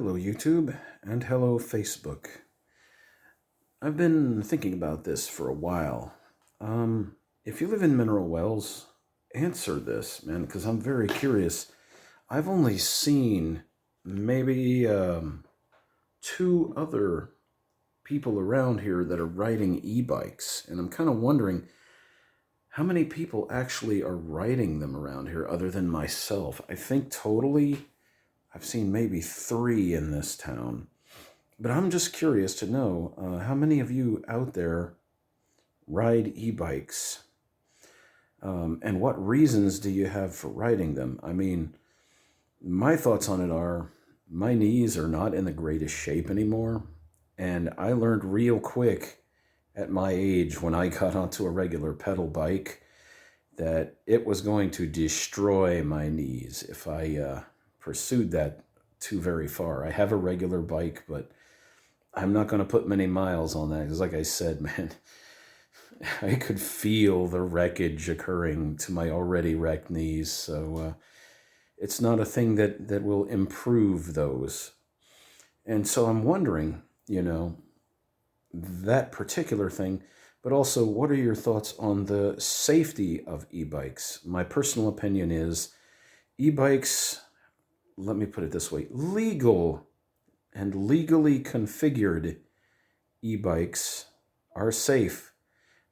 Hello, YouTube, and hello, Facebook. I've been thinking about this for a while. If you live in Mineral Wells, answer this, man, because I'm very curious. I've only seen maybe two other people around here that are riding e-bikes, and I'm kind of wondering how many people actually are riding them around here other than myself. I think totally I've seen maybe three in this town. But I'm just curious to know how many of you out there ride e-bikes, and what reasons do you have for riding them? I mean, my thoughts on it are my knees are not in the greatest shape anymore, and I learned real quick at my age when I got onto a regular pedal bike that it was going to destroy my knees if I pursued that too very far. I have a regular bike, but I'm not going to put many miles on that because, like I said, man, I could feel the wreckage occurring to my already wrecked knees. So it's not a thing that will improve those. And so I'm wondering, that particular thing, but also what are your thoughts on the safety of e-bikes? My personal opinion is e-bikes, let me put it this way, legal and legally configured e-bikes are safe.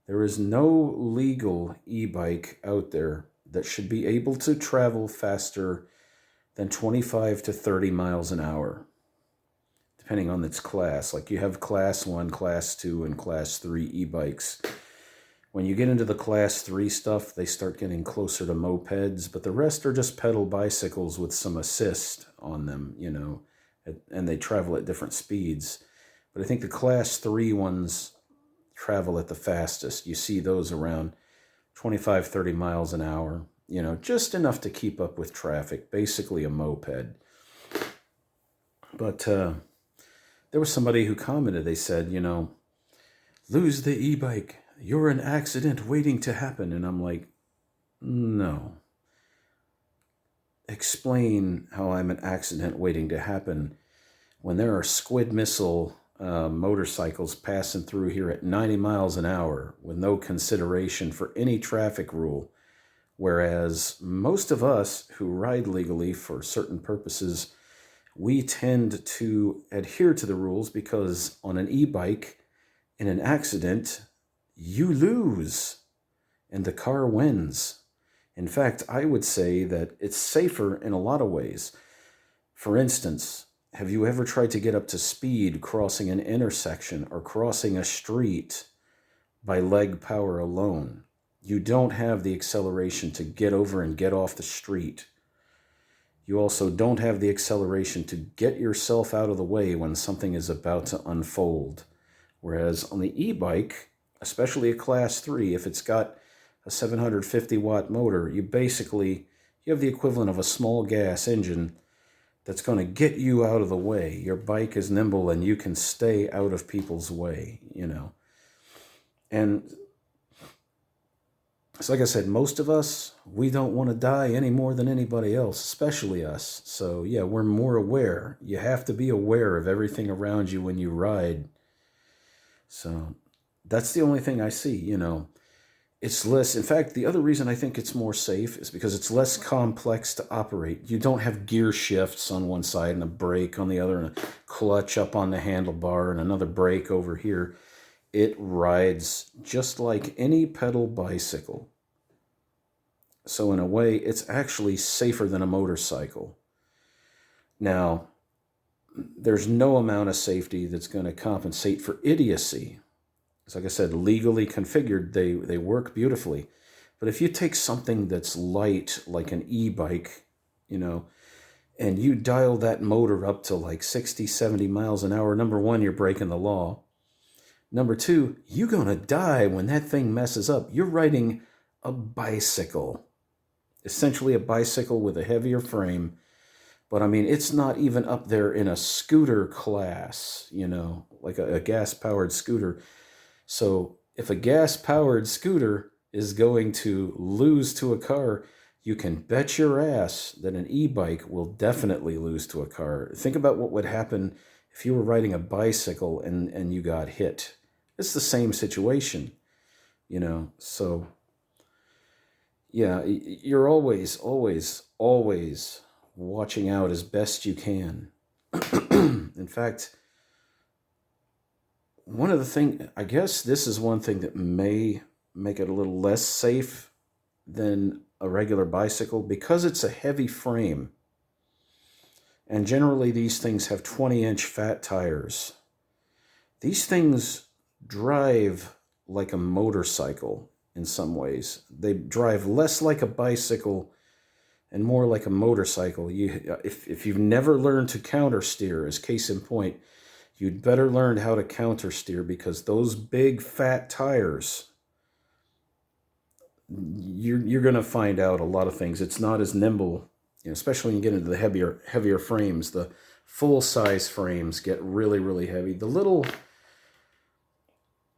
There is no legal e-bike out there that should be able to travel faster than 25 to 30 miles an hour, depending on its class. Like you have class 1, class 2, and class 3 e-bikes. When you get into the class 3 stuff, they start getting closer to mopeds, but the rest are just pedal bicycles with some assist on them, and they travel at different speeds. But I think the class 3 ones travel at the fastest. You see those around 25, 30 miles an hour, just enough to keep up with traffic, basically a moped. But there was somebody who commented, they said, lose the e-bike. You're an accident waiting to happen. And I'm like, no. Explain how I'm an accident waiting to happen when there are squid missile motorcycles passing through here at 90 miles an hour with no consideration for any traffic rule. Whereas most of us who ride legally for certain purposes, we tend to adhere to the rules because on an e-bike, in an accident, you lose and the car wins. In fact, I would say that it's safer in a lot of ways. For instance, have you ever tried to get up to speed crossing an intersection or crossing a street by leg power alone? You don't have the acceleration to get over and get off the street. You also don't have the acceleration to get yourself out of the way when something is about to unfold. Whereas on the e-bike, especially a class 3, if it's got a 750 watt motor, you have the equivalent of a small gas engine that's going to get you out of the way. Your bike is nimble and you can stay out of people's way, And so like I said, most of us, we don't want to die any more than anybody else, especially us. So yeah, we're more aware. You have to be aware of everything around you when you ride. So that's the only thing I see, It's less, in fact, the other reason I think it's more safe is because it's less complex to operate. You don't have gear shifts on one side and a brake on the other and a clutch up on the handlebar and another brake over here. It rides just like any pedal bicycle. So in a way, it's actually safer than a motorcycle. Now, there's no amount of safety that's going to compensate for idiocy. Like I said, legally configured, they work beautifully. But if you take something that's light, like an e-bike, and you dial that motor up to like 60, 70 miles an hour, number one, you're breaking the law. Number two, you're going to die when that thing messes up. You're riding a bicycle, essentially a bicycle with a heavier frame. But I mean, it's not even up there in a scooter class, like a gas-powered scooter. So if a gas-powered scooter is going to lose to a car, you can bet your ass that an e-bike will definitely lose to a car. Think about what would happen if you were riding a bicycle and you got hit. It's the same situation, So, yeah, you're always watching out as best you can. In fact, I guess this is one thing that may make it a little less safe than a regular bicycle because it's a heavy frame. And generally these things have 20-inch fat tires. These things drive like a motorcycle in some ways. They drive less like a bicycle and more like a motorcycle. If you've never learned to counter steer, as case in point, you'd better learn how to counter steer because those big fat tires, you're going to find out a lot of things. It's not as nimble, especially when you get into the heavier frames. The full size frames get really, really heavy. The little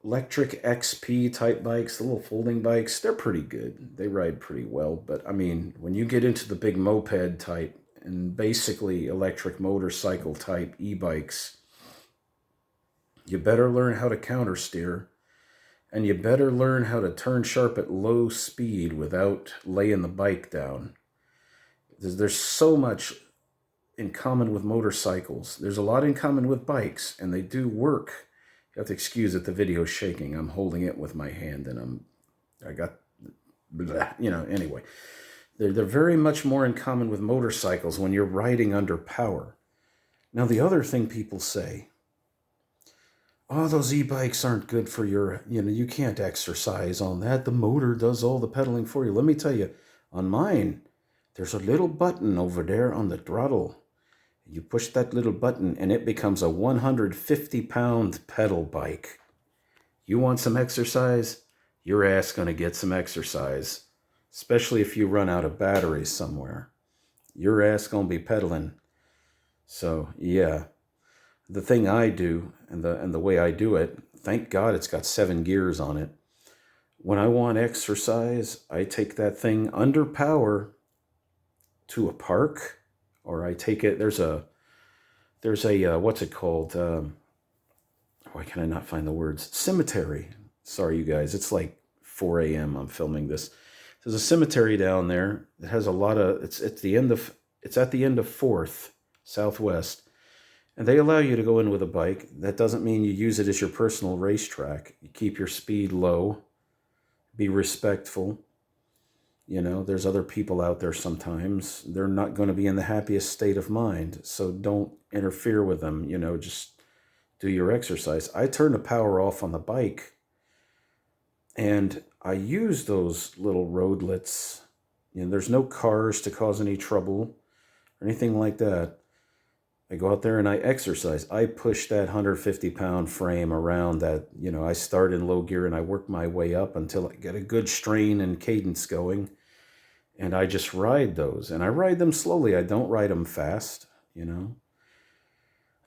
electric XP type bikes, the little folding bikes, they're pretty good. They ride pretty well. But I mean, when you get into the big moped type and basically electric motorcycle type e-bikes, you better learn how to counter steer, and you better learn how to turn sharp at low speed without laying the bike down. There's so much in common with motorcycles. There's a lot in common with bikes, and they do work. You have to excuse that the video's shaking. I'm holding it with my hand, and anyway. They're very much more in common with motorcycles when you're riding under power. Now, the other thing people say, oh, those e-bikes aren't good for you can't exercise on that. The motor does all the pedaling for you. Let me tell you, on mine, there's a little button over there on the throttle. You push that little button and it becomes a 150-pound pedal bike. You want some exercise? Your ass gonna get some exercise, especially if you run out of batteries somewhere. Your ass gonna be pedaling. So, yeah. The thing I do and the way I do it, thank God it's got 7 gears on it. When I want exercise, I take that thing under power to a park, or I take it, there's a what's it called? Why can I not find the words? Cemetery. Sorry, you guys. It's like 4 a.m. I'm filming this. There's a cemetery down there that has a lot of, it's at the end of 4th Southwest. And they allow you to go in with a bike. That doesn't mean you use it as your personal racetrack. You keep your speed low. Be respectful. There's other people out there sometimes. They're not going to be in the happiest state of mind. So don't interfere with them. Just do your exercise. I turn the power off on the bike. And I use those little roadlets. There's no cars to cause any trouble or anything like that. I go out there and I exercise. I push that 150-pound frame around that, I start in low gear and I work my way up until I get a good strain and cadence going. And I just ride those. And I ride them slowly. I don't ride them fast,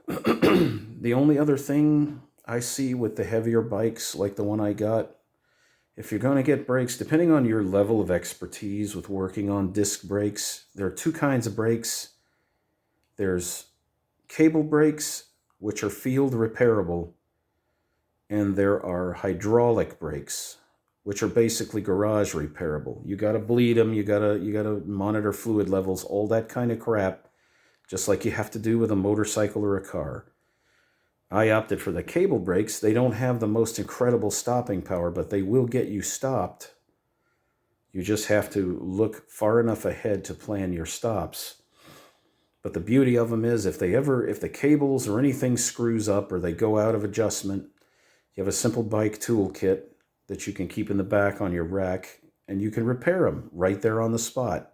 The only other thing I see with the heavier bikes like the one I got, if you're going to get brakes, depending on your level of expertise with working on disc brakes, there are 2 kinds of brakes. There's cable brakes, which are field repairable, and there are hydraulic brakes, which are basically garage repairable. You got to bleed them, you got to monitor fluid levels, all that kind of crap, just like you have to do with a motorcycle or a car. I opted for the cable brakes. They don't have the most incredible stopping power, but they will get you stopped. You just have to look far enough ahead to plan your stops. But the beauty of them is if the cables or anything screws up or they go out of adjustment, you have a simple bike toolkit that you can keep in the back on your rack, and you can repair them right there on the spot.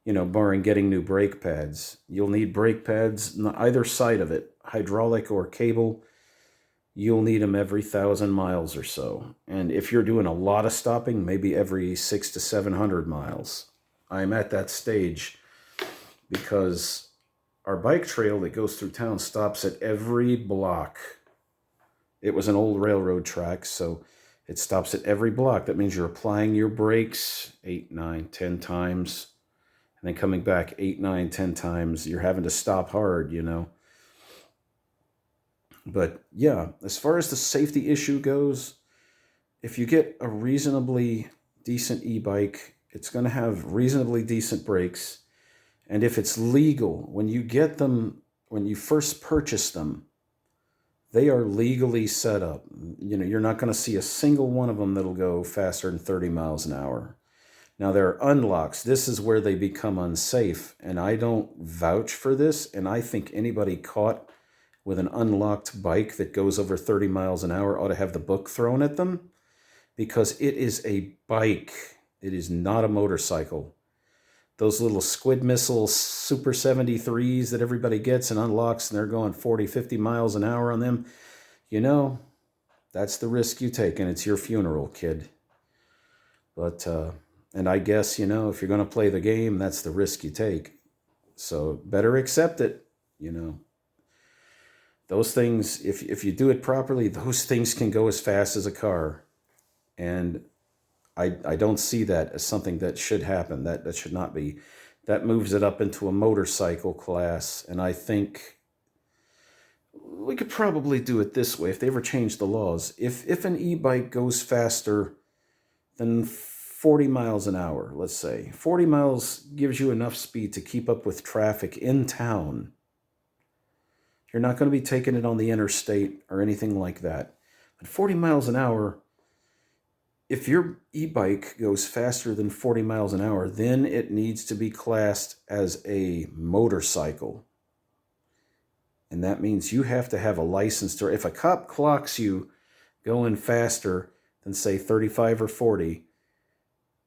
Barring getting new brake pads. You'll need brake pads on either side of it, hydraulic or cable. You'll need them every 1,000 miles or so. And if you're doing a lot of stopping, maybe every 600 to 700 miles. I'm at that stage because our bike trail that goes through town stops at every block. It was an old railroad track, so it stops at every block. That means you're applying your brakes 8, 9, 10 times and then coming back 8, 9, 10 times. You're having to stop hard, But yeah, as far as the safety issue goes, if you get a reasonably decent e-bike, it's going to have reasonably decent brakes. And if it's legal, when you get them, when you first purchase them, they are legally set up. You're not going to see a single one of them that'll go faster than 30 miles an hour. Now, there are unlocks. This is where they become unsafe. And I don't vouch for this. And I think anybody caught with an unlocked bike that goes over 30 miles an hour ought to have the book thrown at them, because it is a bike. It is not a motorcycle. Those little Squid Missile Super 73s that everybody gets and unlocks, and they're going 40, 50 miles an hour on them, that's the risk you take, and it's your funeral, kid. But, and I guess, if you're going to play the game, that's the risk you take. So better accept it, Those things, if you do it properly, those things can go as fast as a car. And I don't see that as something that should happen. That should not be. That moves it up into a motorcycle class. And I think we could probably do it this way if they ever change the laws. If an e-bike goes faster than 40 miles an hour, let's say, 40 miles gives you enough speed to keep up with traffic in town. You're not going to be taking it on the interstate or anything like that. But 40 miles an hour, if your e-bike goes faster than 40 miles an hour, then it needs to be classed as a motorcycle. And that means you have to have a license to, if a cop clocks you going faster than, say, 35 or 40,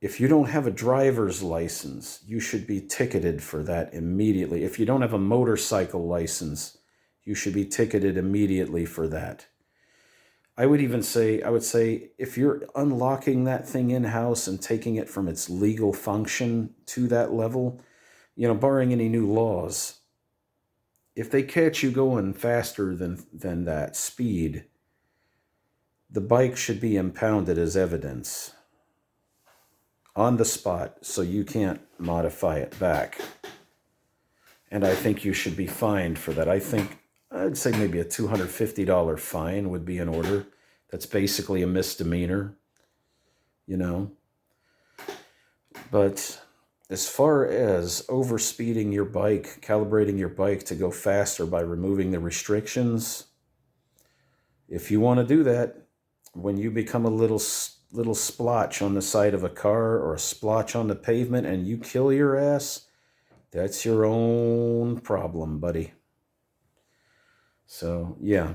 if you don't have a driver's license, you should be ticketed for that immediately. If you don't have a motorcycle license, you should be ticketed immediately for that. I would say, if you're unlocking that thing in-house and taking it from its legal function to that level, barring any new laws, if they catch you going faster than that speed, the bike should be impounded as evidence on the spot, so you can't modify it back. And I think you should be fined for that. I'd say maybe a $250 fine would be in order. That's basically a misdemeanor, But as far as overspeeding your bike, calibrating your bike to go faster by removing the restrictions, if you want to do that, when you become a little splotch on the side of a car or a splotch on the pavement and you kill your ass, that's your own problem, buddy. So, yeah.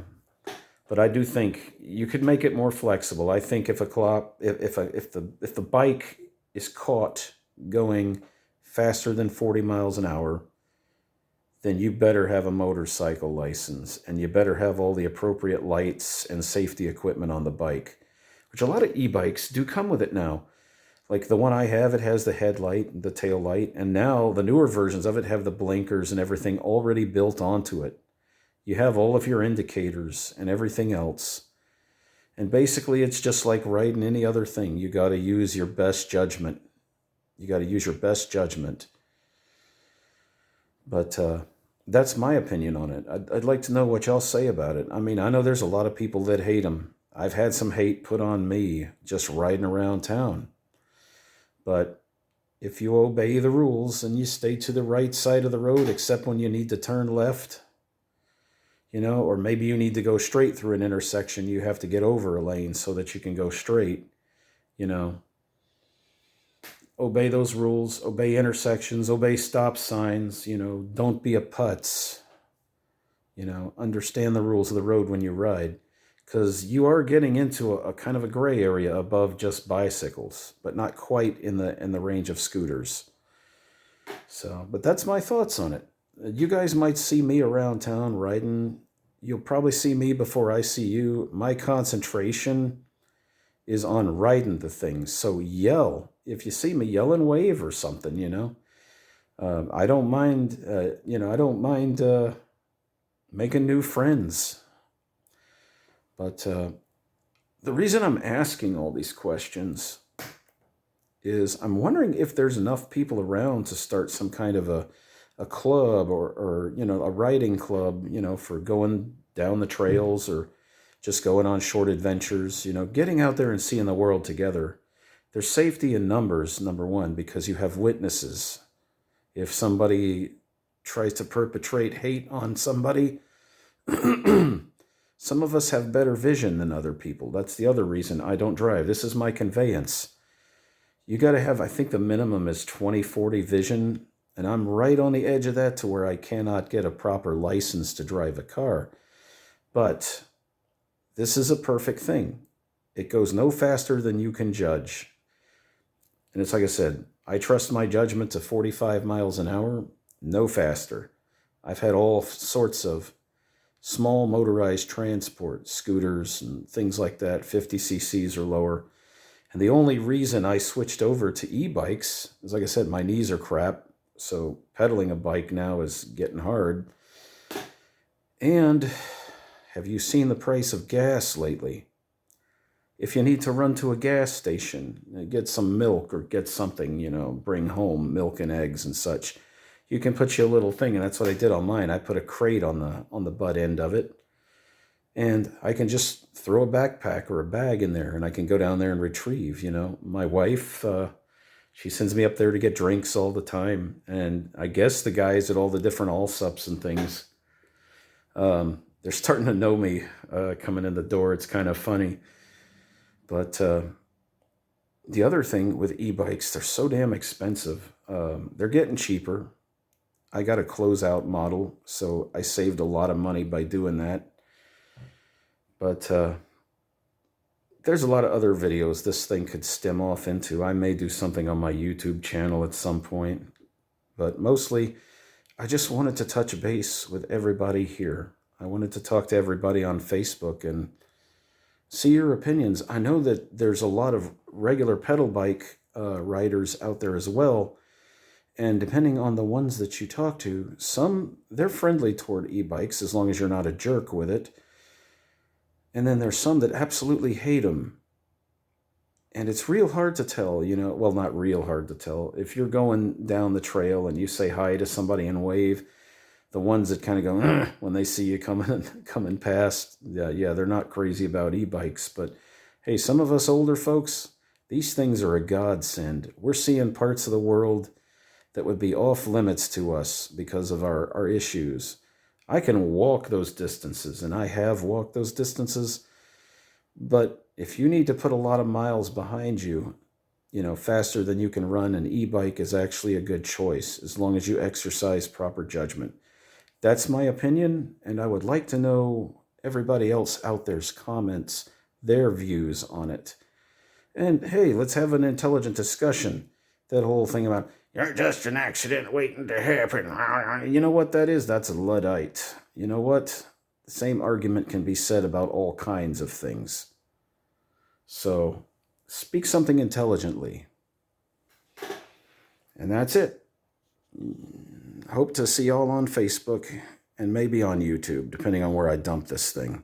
But I do think you could make it more flexible. I think if the bike is caught going faster than 40 miles an hour, then you better have a motorcycle license, and you better have all the appropriate lights and safety equipment on the bike, which a lot of e-bikes do come with it now. Like the one I have, it has the headlight, the tail light, and now the newer versions of it have the blinkers and everything already built onto it. You have all of your indicators and everything else. And basically, it's just like riding any other thing. You got to use your best judgment. But that's my opinion on it. I'd like to know what y'all say about it. I mean, I know there's a lot of people that hate them. I've had some hate put on me just riding around town. But if you obey the rules and you stay to the right side of the road, except when you need to turn left, or maybe you need to go straight through an intersection, you have to get over a lane so that you can go straight, Obey those rules, obey intersections, obey stop signs, don't be a putz, understand the rules of the road when you ride, because you are getting into a kind of a gray area above just bicycles, but not quite in the range of scooters. So, but that's my thoughts on it. You guys might see me around town riding. You'll probably see me before I see you. My concentration is on riding the things. So yell. If you see me, yell and wave or something, I don't mind, making new friends. But the reason I'm asking all these questions is I'm wondering if there's enough people around to start some kind of a club or a riding club, for going down the trails or just going on short adventures, getting out there and seeing the world together. There's safety in numbers, number one, because you have witnesses. If somebody tries to perpetrate hate on somebody, some of us have better vision than other people. That's the other reason I don't drive. This is my conveyance. You got to have, I think the minimum is 20/40 vision, and I'm right on the edge of that to where I cannot get a proper license to drive a car. But this is a perfect thing. It goes no faster than you can judge. And it's like I said, I trust my judgment to 45 miles an hour, no faster. I've had all sorts of small motorized transport, scooters and things like that, 50 cc's or lower. And the only reason I switched over to e-bikes is, like I said, my knees are crap. So pedaling a bike now is getting hard. And have you seen the price of gas lately? If you need to run to a gas station, get some milk or get something, bring home milk and eggs and such, you can put you a little thing, and that's what I did on mine. I put a crate on the butt end of it, and I can just throw a backpack or a bag in there, and I can go down there and retrieve. My wife, she sends me up there to get drinks all the time, and I guess the guys at all the different Allsups and things, they're starting to know me coming in the door. It's kind of funny. But the other thing with e-bikes, they're so damn expensive. They're getting cheaper. I got a closeout model, so I saved a lot of money by doing that. But there's a lot of other videos this thing could stem off into. I may do something on my YouTube channel at some point. But mostly, I just wanted to touch base with everybody here. I wanted to talk to everybody on Facebook and see your opinions. I know that there's a lot of regular pedal bike riders out there as well. And depending on the ones that you talk to, some, they're friendly toward e-bikes as long as you're not a jerk with it. And then there's some that absolutely hate them. And it's real hard to tell, well, not real hard to tell. If you're going down the trail and you say hi to somebody and wave, the ones that kind of go when they see you coming past, yeah, they're not crazy about e-bikes. But hey, some of us older folks, these things are a godsend. We're seeing parts of the world that would be off limits to us because of our issues. I can walk those distances, and I have walked those distances. But if you need to put a lot of miles behind you, faster than you can run, an e-bike is actually a good choice as long as you exercise proper judgment. That's my opinion, and I would like to know everybody else out there's comments, their views on it. And hey, let's have an intelligent discussion. That whole thing about, you're just an accident waiting to happen. You know what that is? That's a Luddite. You know what? The same argument can be said about all kinds of things. So, speak something intelligently. And that's it. Hope to see y'all on Facebook and maybe on YouTube, depending on where I dump this thing.